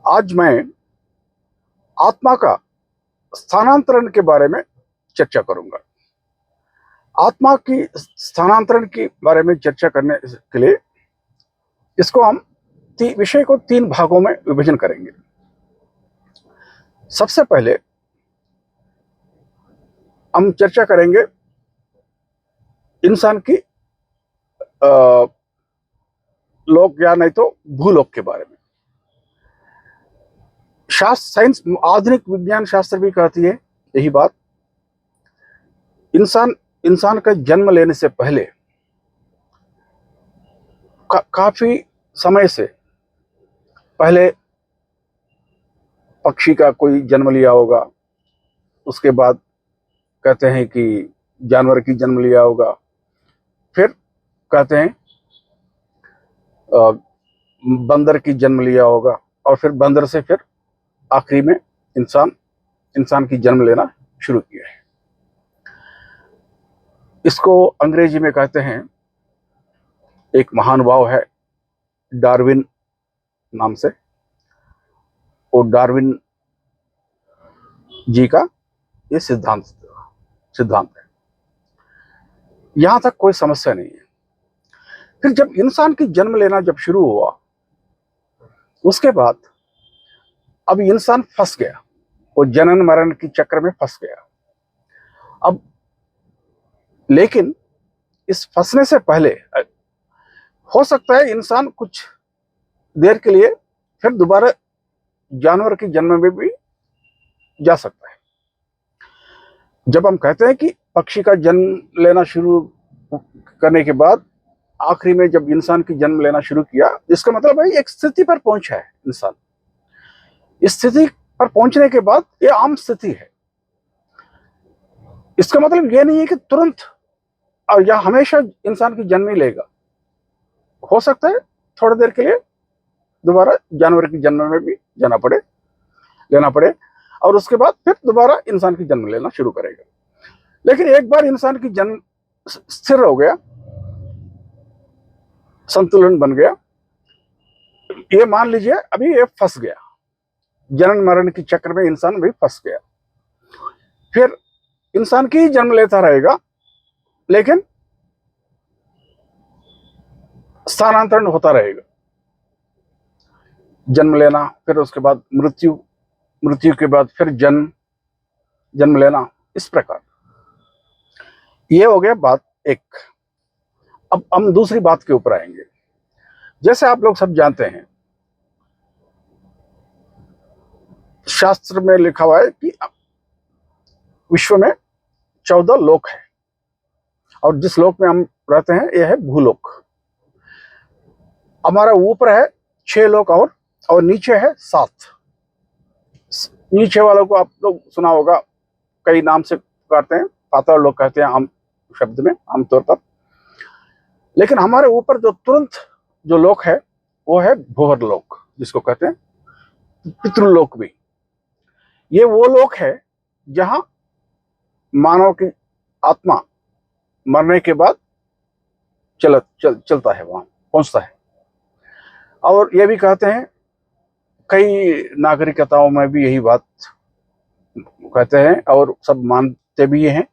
आज मैं आत्मा का स्थानांतरण के बारे में चर्चा करूंगा। आत्मा की स्थानांतरण के बारे में चर्चा करने के लिए इसको हम विषय को 3 भागों में विभाजन करेंगे। सबसे पहले हम चर्चा करेंगे इंसान की लोक या नहीं तो भूलोक के बारे में। साइंस, आधुनिक विज्ञान शास्त्र भी कहती है यही बात। इंसान का जन्म लेने से पहले काफी समय से पहले पक्षी का कोई जन्म लिया होगा, उसके बाद कहते हैं कि जानवर की जन्म लिया होगा, फिर कहते हैं बंदर की जन्म लिया होगा, और फिर बंदर से फिर आखिरी में इंसान की जन्म लेना शुरू किया है। इसको अंग्रेजी में कहते हैं, एक महानुभाव है डार्विन नाम से, और डार्विन जी का ये सिद्धांत है। यहां तक कोई समस्या नहीं है। फिर जब इंसान की जन्म लेना जब शुरू हुआ, उसके बाद अब इंसान फंस गया, वो जनन मरण की चक्र में फंस गया। अब लेकिन इस फंसने से पहले हो सकता है इंसान कुछ देर के लिए फिर दोबारा जानवर की जन्म में भी जा सकता है। जब हम कहते हैं कि पक्षी का जन्म लेना शुरू करने के बाद आखिरी में जब इंसान की जन्म लेना शुरू किया, इसका मतलब है एक स्थिति पर पहुंचा है इंसान। इस स्थिति पर पहुंचने के बाद ये आम स्थिति है। इसका मतलब ये नहीं है कि तुरंत या हमेशा इंसान की जन्म ही लेगा। हो सकता है थोड़ी देर के लिए दोबारा जानवर की जन्म में भी लेना पड़े, और उसके बाद फिर दोबारा इंसान की जन्म लेना शुरू करेगा। लेकिन एक बार इंसान की जन्म स्थिर हो गया, संतुलन बन गया, ये मान लीजिए अभी ये फंस गया, जनन मरण की चक्र में इंसान भी फंस गया। फिर इंसान की जन्म लेता रहेगा, लेकिन स्थानांतरण होता रहेगा। जन्म लेना, फिर उसके बाद मृत्यु के बाद फिर जन्म लेना, इस प्रकार। ये हो गया बात एक। अब हम दूसरी बात के ऊपर आएंगे। जैसे आप लोग सब जानते हैं, शास्त्र में लिखा हुआ है कि विश्व में 14 लोक है, और जिस लोक में हम रहते हैं यह है भूलोक। हमारा ऊपर है 6 लोक और नीचे है 7। नीचे वालों को आप लोग सुना होगा, कई नाम से पुकारते हैं, पाताल लोक कहते हैं आम शब्द में, आमतौर पर। लेकिन हमारे ऊपर जो तुरंत जो लोक है वो है भूवर लोक, जिसको कहते हैं पितृलोक भी। ये वो लोक है जहां मानव की आत्मा मरने के बाद चलता है, वहां पहुंचता है। और ये भी कहते हैं, कई नागरिकताओं में भी यही बात कहते हैं और सब मानते भी हैं,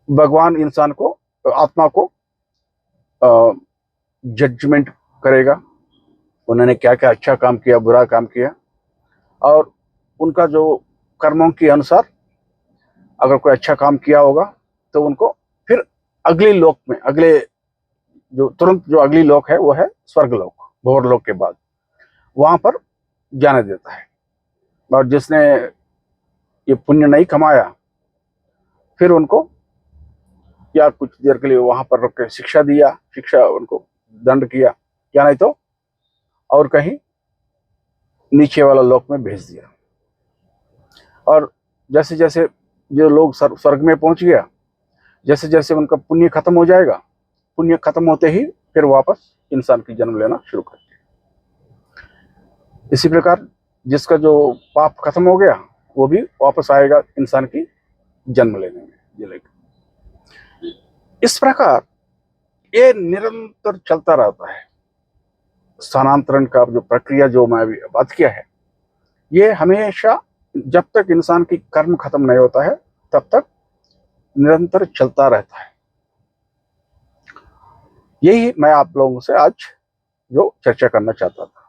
भगवान इंसान को, आत्मा को जजमेंट करेगा, उन्होंने क्या क्या अच्छा काम किया, बुरा काम किया, और उनका जो कर्मों के अनुसार अगर कोई अच्छा काम किया होगा तो उनको फिर अगली लोक में, तुरंत जो अगली लोक है वो है स्वर्गलोक, भोरलोक के बाद वहां पर जाने देता है। और जिसने ये पुण्य नहीं कमाया, फिर उनको या कुछ देर के लिए वहां पर रख के शिक्षा उनको दंड किया, या नहीं तो और कहीं नीचे वाला लोक में भेज दिया। और जैसे जैसे जो लोग स्वर्ग में पहुंच गया, जैसे जैसे उनका पुण्य खत्म हो जाएगा, पुण्य खत्म होते ही फिर वापस इंसान की जन्म लेना शुरू करते हैं। इसी प्रकार जिसका जो पाप खत्म हो गया वो भी वापस आएगा इंसान की जन्म लेने में। इस प्रकार ये निरंतर चलता रहता है। स्थानांतरण का जो प्रक्रिया जो मैं अभी बात किया है, ये हमेशा जब तक इंसान की कर्म खत्म नहीं होता है तब तक निरंतर चलता रहता है। यही मैं आप लोगों से आज जो चर्चा करना चाहता था।